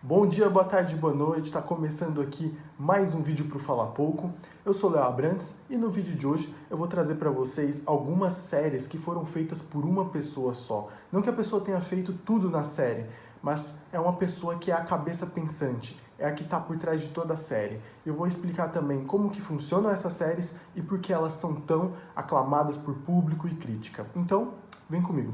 Bom dia, boa tarde, boa noite. Está começando aqui mais um vídeo para o Fala Pouco. Eu sou Léo Abrantes e no vídeo de hoje eu vou trazer para vocês algumas séries que foram feitas por uma pessoa só. Não que a pessoa tenha feito tudo na série, mas é uma pessoa que é a cabeça pensante, é a que está por trás de toda a série. Eu vou explicar também como que funcionam essas séries e por que elas são tão aclamadas por público e crítica. Então, vem comigo.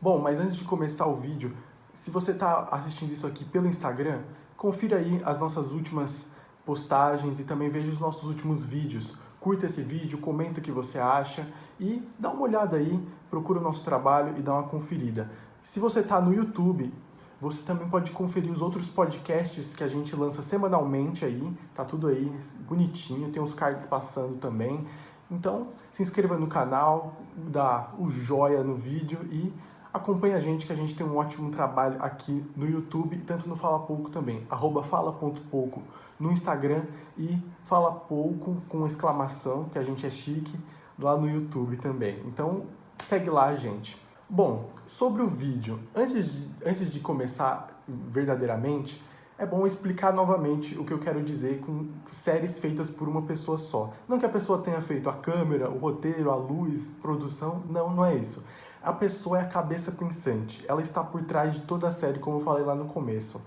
Bom, mas antes de começar o vídeo, se você está assistindo isso aqui pelo Instagram, confira aí as nossas últimas postagens e também veja os nossos últimos vídeos. Curta esse vídeo, comenta o que você acha e dá uma olhada aí, procura o nosso trabalho e dá uma conferida. Se você está no YouTube, você também pode conferir os outros podcasts que a gente lança semanalmente aí, tá tudo aí bonitinho, tem os cards passando também. Então, se inscreva no canal, dá o joia no vídeo e acompanha a gente que a gente tem um ótimo trabalho aqui no YouTube, tanto no Fala Pouco também, @fala.pouco no Instagram e Fala Pouco com exclamação, que a gente é chique, lá no YouTube também. Então, segue lá, gente. Bom, sobre o vídeo, antes de começar verdadeiramente, é bom explicar novamente o que eu quero dizer com séries feitas por uma pessoa só. Não que a pessoa tenha feito a câmera, o roteiro, a luz, produção, não é isso. A pessoa é a cabeça pensante, ela está por trás de toda a série, como eu falei lá no começo.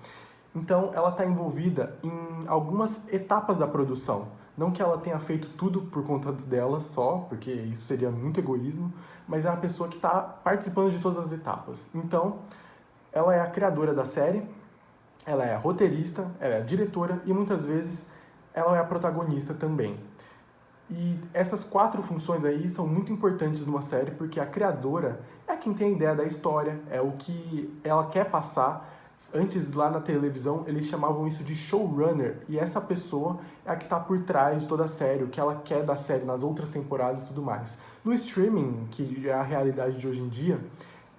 Então, ela está envolvida em algumas etapas da produção. Não que ela tenha feito tudo por conta dela só, porque isso seria muito egoísmo, mas é uma pessoa que está participando de todas as etapas. Então, ela é a criadora da série, ela é a roteirista, ela é a diretora e muitas vezes ela é a protagonista também. E essas 4 funções aí são muito importantes numa série porque a criadora é quem tem a ideia da história, é o que ela quer passar. Antes, lá na televisão, eles chamavam isso de showrunner, e essa pessoa é a que está por trás de toda a série, o que ela quer da série nas outras temporadas e tudo mais. No streaming, que é a realidade de hoje em dia,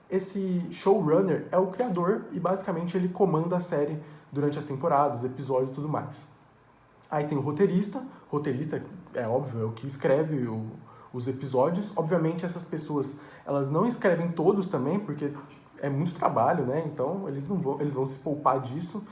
esse showrunner é o criador e basicamente ele comanda a série durante as temporadas, os episódios e tudo mais. Aí tem o roteirista é óbvio, é o que escreve os episódios. Obviamente essas pessoas, elas não escrevem todos também, porque é muito trabalho, né? Então eles vão se poupar disso.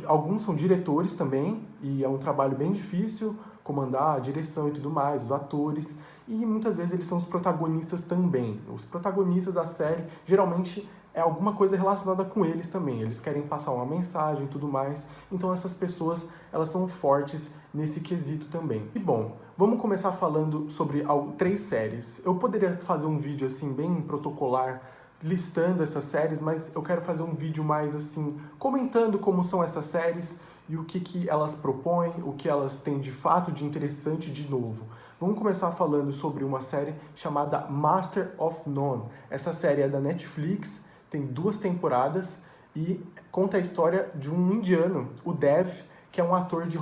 Alguns são diretores também, e é um trabalho bem difícil comandar a direção e tudo mais, os atores, e muitas vezes eles são os protagonistas também. Os protagonistas da série, geralmente, é alguma coisa relacionada com eles também. Eles querem passar uma mensagem e tudo mais. Então essas pessoas, elas são fortes nesse quesito também. E bom, vamos começar falando sobre 3 séries. Eu poderia fazer um vídeo assim bem protocolar listando essas séries, mas eu quero fazer um vídeo mais assim, comentando como são essas séries e o que elas propõem, o que elas têm de fato de interessante de novo. Vamos começar falando sobre uma série chamada Master of None. Essa série é da Netflix, tem 2 temporadas e conta a história de um indiano, o Dev, que é um ator de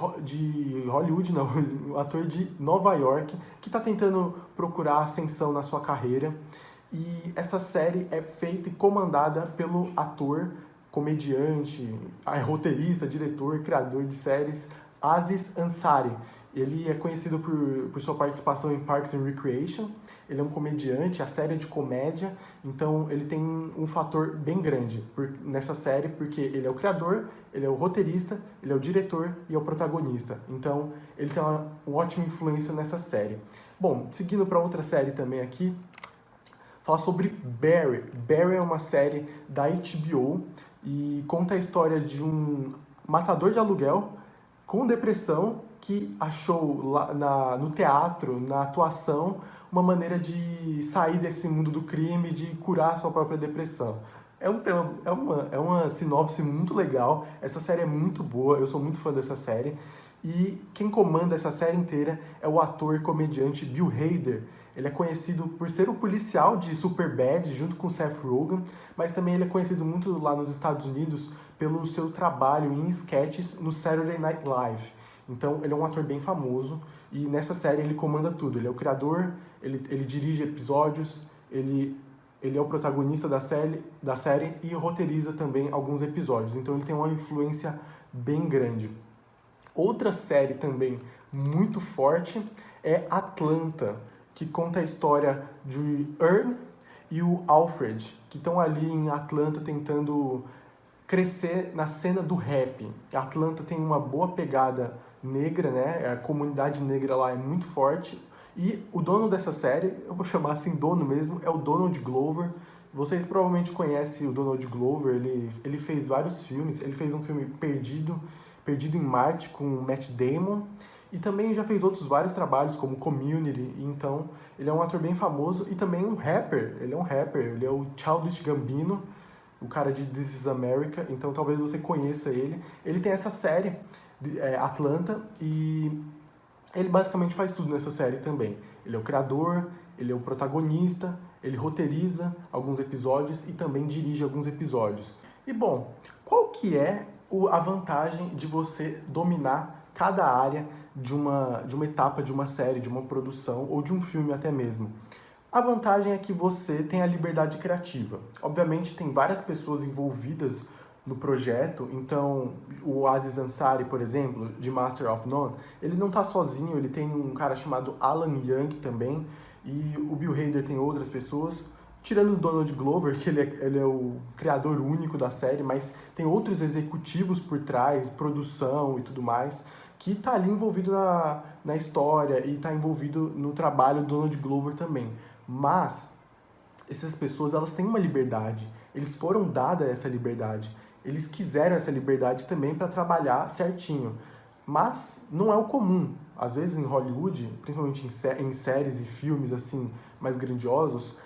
Hollywood, não, um ator de Nova York, que está tentando procurar ascensão na sua carreira. E essa série é feita e comandada pelo ator, comediante, roteirista, diretor, criador de séries, Aziz Ansari. Ele é conhecido por sua participação em Parks and Recreation. Ele é um comediante, a série é de comédia, então ele tem um fator bem grande nessa série, porque ele é o criador, ele é o roteirista, ele é o diretor e é o protagonista. Então ele tem uma ótima influência nessa série. Bom, seguindo para outra série também aqui, falar sobre Barry. Barry é uma série da HBO e conta a história de um matador de aluguel com depressão que achou lá no teatro, na atuação, uma maneira de sair desse mundo do crime, de curar a sua própria depressão. É uma sinopse muito legal, essa série é muito boa, eu sou muito fã dessa série. E quem comanda essa série inteira é o ator e comediante Bill Hader. Ele é conhecido por ser o policial de Superbad, junto com Seth Rogen, mas também ele é conhecido muito lá nos Estados Unidos pelo seu trabalho em sketches no Saturday Night Live. Então ele é um ator bem famoso e nessa série ele comanda tudo. Ele é o criador, ele dirige episódios, ele é o protagonista da série e roteiriza também alguns episódios. Então ele tem uma influência bem grande. Outra série também muito forte é Atlanta. que conta a história de Earn e o Alfred, que estão ali em Atlanta tentando crescer na cena do rap. Atlanta tem uma boa pegada negra, né? A comunidade negra lá é muito forte. E o dono dessa série, eu vou chamar assim dono mesmo, é o Donald Glover. Vocês provavelmente conhecem o Donald Glover, ele fez vários filmes. Ele fez um filme Perdido em Marte com o Matt Damon. E também já fez outros vários trabalhos, como Community. Então, ele é um ator bem famoso e também um rapper. Ele é o Childish Gambino, o cara de This Is America. Então, talvez você conheça ele. Ele tem essa série, Atlanta, e ele basicamente faz tudo nessa série também. Ele é o criador, ele é o protagonista, ele roteiriza alguns episódios e também dirige alguns episódios. E bom, qual que é a vantagem de você dominar cada área de uma etapa de uma série, de uma produção ou de um filme até mesmo? A vantagem é que você tem a liberdade criativa. Obviamente tem várias pessoas envolvidas no projeto, então o Aziz Ansari, por exemplo, de Master of None, ele não está sozinho, ele tem um cara chamado Alan Young também, e o Bill Hader tem outras pessoas, tirando o Donald Glover, que ele é o criador único da série, mas tem outros executivos por trás, produção e tudo mais, que está ali envolvido na história e está envolvido no trabalho do Donald Glover também. Mas essas pessoas, elas têm uma liberdade, eles foram dadas essa liberdade, eles quiseram essa liberdade também para trabalhar certinho. Mas não é o comum. Às vezes em Hollywood, principalmente em séries e filmes assim mais grandiosos,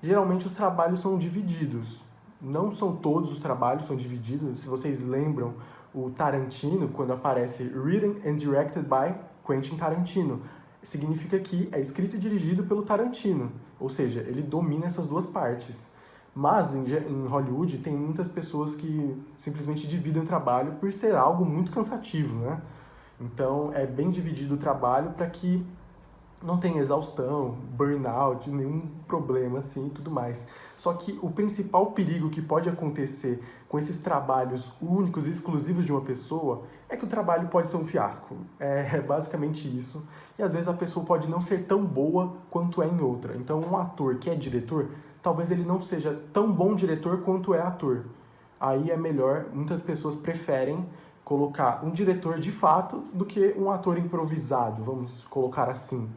geralmente os trabalhos são divididos. Não são todos os trabalhos são divididos. Se vocês lembram, o Tarantino, quando aparece Written and Directed by Quentin Tarantino, significa que é escrito e dirigido pelo Tarantino. Ou seja, ele domina essas duas partes. Mas em Hollywood tem muitas pessoas que simplesmente dividem o trabalho por ser algo muito cansativo, né? Então é bem dividido o trabalho para que não tenha exaustão, burnout, nenhum problema assim e tudo mais. Só que o principal perigo que pode acontecer com esses trabalhos únicos e exclusivos de uma pessoa é que o trabalho pode ser um fiasco. É basicamente isso. E às vezes a pessoa pode não ser tão boa quanto é em outra. Então um ator que é diretor, talvez ele não seja tão bom diretor quanto é ator. Aí é melhor, muitas pessoas preferem colocar um diretor de fato do que um ator improvisado, vamos colocar assim.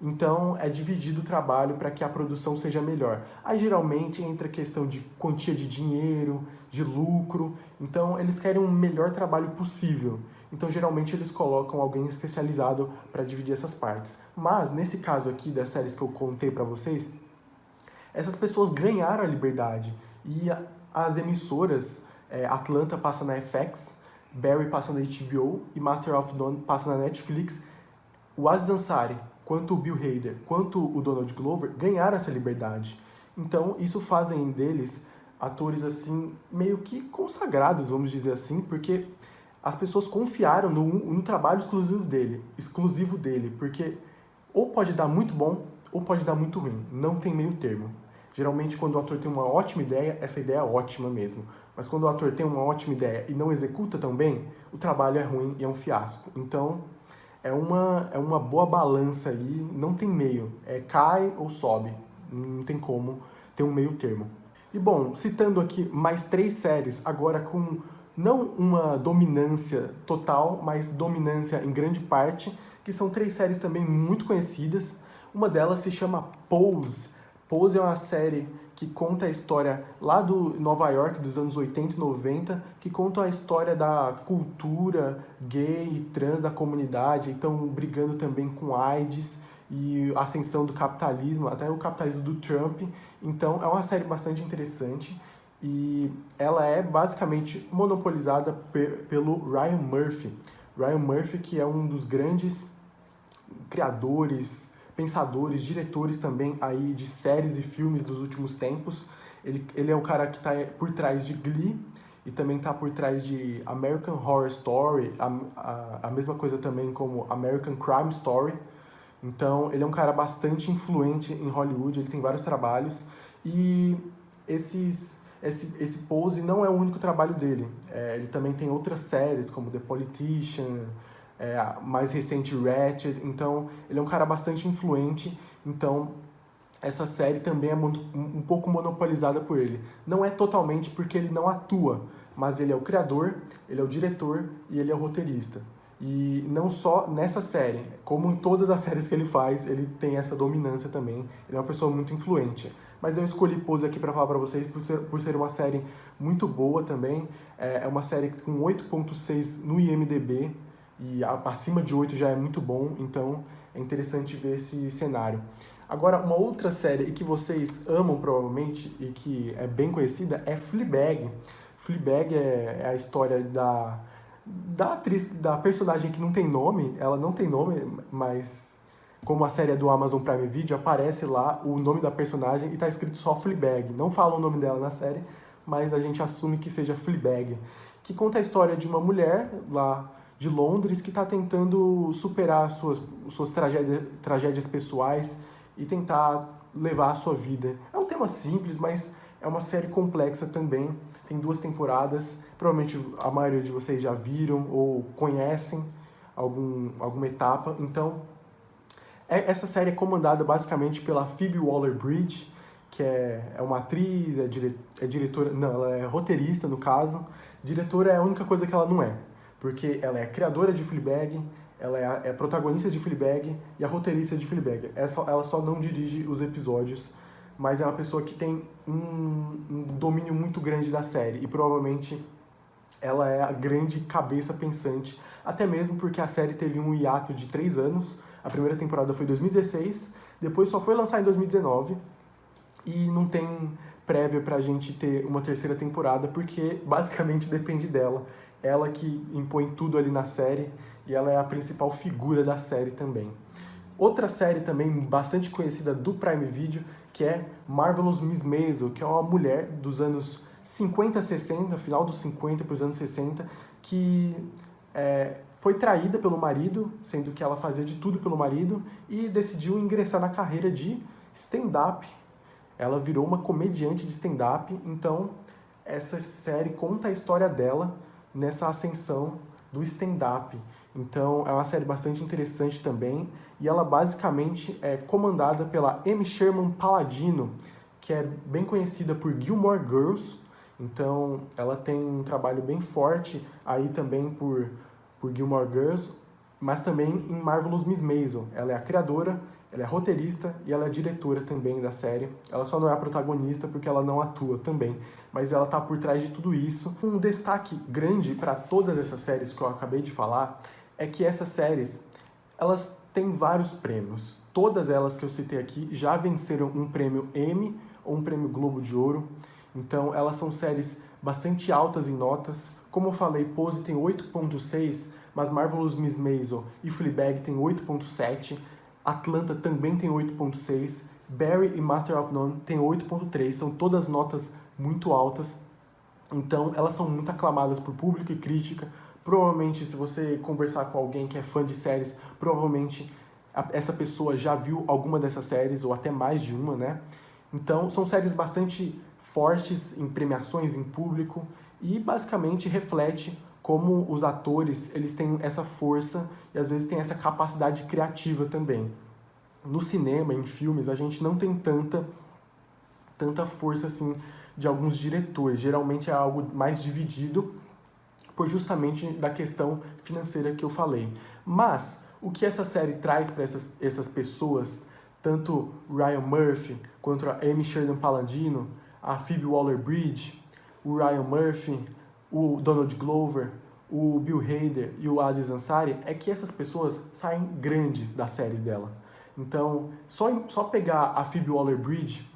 Então, é dividido o trabalho para que a produção seja melhor. Aí, geralmente, entra a questão de quantia de dinheiro, de lucro. Então, eles querem um melhor trabalho possível. Então, geralmente, eles colocam alguém especializado para dividir essas partes. Mas, nesse caso aqui das séries que eu contei para vocês, essas pessoas ganharam a liberdade. E as emissoras, Atlanta passa na FX, Barry passa na HBO e Master of None passa na Netflix. O Aziz Ansari, quanto o Bill Hader, quanto o Donald Glover, ganharam essa liberdade. Então, isso fazem deles atores, assim, meio que consagrados, vamos dizer assim, porque as pessoas confiaram no trabalho exclusivo dele, porque ou pode dar muito bom, ou pode dar muito ruim, não tem meio termo. Geralmente, quando o ator tem uma ótima ideia, essa ideia é ótima mesmo. Mas quando o ator tem uma ótima ideia e não executa tão bem, o trabalho é ruim e é um fiasco. Então, é uma boa balança aí, não tem meio. Cai ou sobe, não tem como ter um meio termo. E bom, citando aqui mais 3 séries, agora com não uma dominância total, mas dominância em grande parte, que são 3 séries também muito conhecidas. Uma delas se chama Pose. Pose é uma série que conta a história lá do Nova York dos anos 80 e 90, que conta a história da cultura gay e trans da comunidade, então brigando também com AIDS e a ascensão do capitalismo, até o capitalismo do Trump. Então é uma série bastante interessante e ela é basicamente monopolizada pelo Ryan Murphy. Ryan Murphy, que é um dos grandes criadores, pensadores, diretores também aí de séries e filmes dos últimos tempos. Ele é o cara que está por trás de Glee e também está por trás de American Horror Story, a mesma coisa também como American Crime Story. Então, ele é um cara bastante influente em Hollywood, ele tem vários trabalhos e esse Pose não é o único trabalho dele. Ele também tem outras séries como The Politician, a mais recente Ratched. Então ele é um cara bastante influente Então, essa série também é um pouco monopolizada por ele. Não é totalmente porque ele não atua, mas ele é o criador, ele é o diretor e ele é o roteirista. E não só nessa série, como em todas as séries que ele faz, ele tem essa dominância também. Ele é uma pessoa muito influente. Mas eu escolhi Pose aqui para falar para vocês por ser uma série muito boa também. É uma série com 8.6 no IMDb, e acima de 8 já é muito bom, então é interessante ver esse cenário. Agora, uma outra série e que vocês amam provavelmente e que é bem conhecida é Fleabag. Fleabag é a história da atriz, da personagem que não tem nome. Ela não tem nome, mas como a série é do Amazon Prime Video, aparece lá o nome da personagem e tá escrito só Fleabag. Não fala o nome dela na série, mas a gente assume que seja Fleabag, que conta a história de uma mulher lá de Londres que está tentando superar suas tragédias pessoais e tentar levar a sua vida. É um tema simples, mas é uma série complexa também. Tem 2 temporadas. Provavelmente a maioria de vocês já viram ou conhecem alguma etapa. Então, essa série é comandada basicamente pela Phoebe Waller-Bridge, que é uma atriz, é diretora... Não, ela é roteirista, no caso. Diretora é a única coisa que ela não é, porque ela é a criadora de Fleabag, ela é a protagonista de Fleabag e a roteirista de Fleabag. Ela só não dirige os episódios, mas é uma pessoa que tem um domínio muito grande da série, e provavelmente ela é a grande cabeça pensante, até mesmo porque a série teve um hiato de 3 anos. A primeira temporada foi em 2016, depois só foi lançar em 2019, e não tem prévia pra gente ter uma terceira temporada, porque basicamente depende dela. Ela que impõe tudo ali na série, e ela é a principal figura da série também. Outra série também bastante conhecida do Prime Video, que é Marvelous Miss Maisel, que é uma mulher dos anos 50, 60, final dos 50 para os anos 60, que foi traída pelo marido, sendo que ela fazia de tudo pelo marido, e decidiu ingressar na carreira de stand-up. Ela virou uma comediante de stand-up, então essa série conta a história dela nessa ascensão do stand-up. Então é uma série bastante interessante também, e ela basicamente é comandada pela Amy Sherman Palladino, que é bem conhecida por Gilmore Girls. Então ela tem um trabalho bem forte aí também por Gilmore Girls, mas também em Marvelous Miss Maisel. Ela é a criadora, ela é roteirista e ela é diretora também da série. Ela só não é a protagonista porque ela não atua também, mas ela tá por trás de tudo isso. Um destaque grande para todas essas séries que eu acabei de falar é que essas séries, elas têm vários prêmios. Todas elas que eu citei aqui já venceram um prêmio Emmy ou um prêmio Globo de Ouro. Então elas são séries bastante altas em notas. Como eu falei, Pose tem 8.6, mas Marvelous Miss Maisel e Fleabag tem 8.7. Atlanta também tem 8.6, Barry e Master of None tem 8.3, são todas notas muito altas. Então elas são muito aclamadas por público e crítica. Provavelmente, se você conversar com alguém que é fã de séries, provavelmente essa pessoa já viu alguma dessas séries, ou até mais de uma, né? Então são séries bastante fortes em premiações, em público, e basicamente reflete como os atores, eles têm essa força e às vezes têm essa capacidade criativa também. No cinema, em filmes, a gente não tem tanta força assim de alguns diretores. Geralmente é algo mais dividido por justamente da questão financeira que eu falei. Mas o que essa série traz para essas pessoas, tanto Ryan Murphy quanto a Amy Sherman Palladino, a Phoebe Waller-Bridge, o Ryan Murphy, o Donald Glover, o Bill Hader e o Aziz Ansari, é que essas pessoas saem grandes das séries dela. Então, só pegar a Phoebe Waller-Bridge,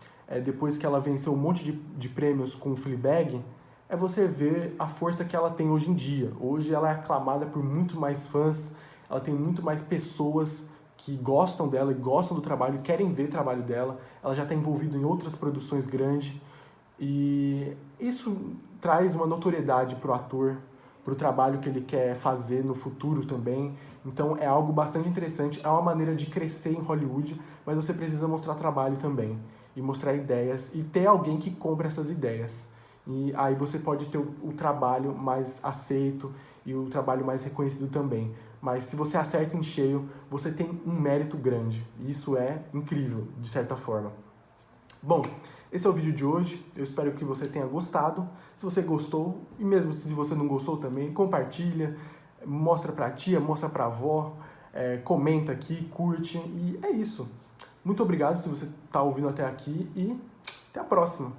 depois que ela venceu um monte de prêmios com Fleabag, é você ver a força que ela tem hoje em dia. Hoje ela é aclamada por muito mais fãs, ela tem muito mais pessoas que gostam dela e gostam do trabalho, querem ver o trabalho dela. Ela já está envolvida em outras produções grandes, e isso traz uma notoriedade para o ator, para o trabalho que ele quer fazer no futuro também. Então é algo bastante interessante, é uma maneira de crescer em Hollywood, mas você precisa mostrar trabalho também, e mostrar ideias, e ter alguém que compra essas ideias. E aí você pode ter o trabalho mais aceito e o trabalho mais reconhecido também. mas se você acerta em cheio, você tem um mérito grande. E isso é incrível, de certa forma. Bom, esse é o vídeo de hoje. Eu espero que você tenha gostado. Se você gostou, e mesmo se você não gostou também, compartilha, mostra pra tia, mostra pra avó, comenta aqui, curte, e é isso. Muito obrigado se você está ouvindo até aqui e até a próxima.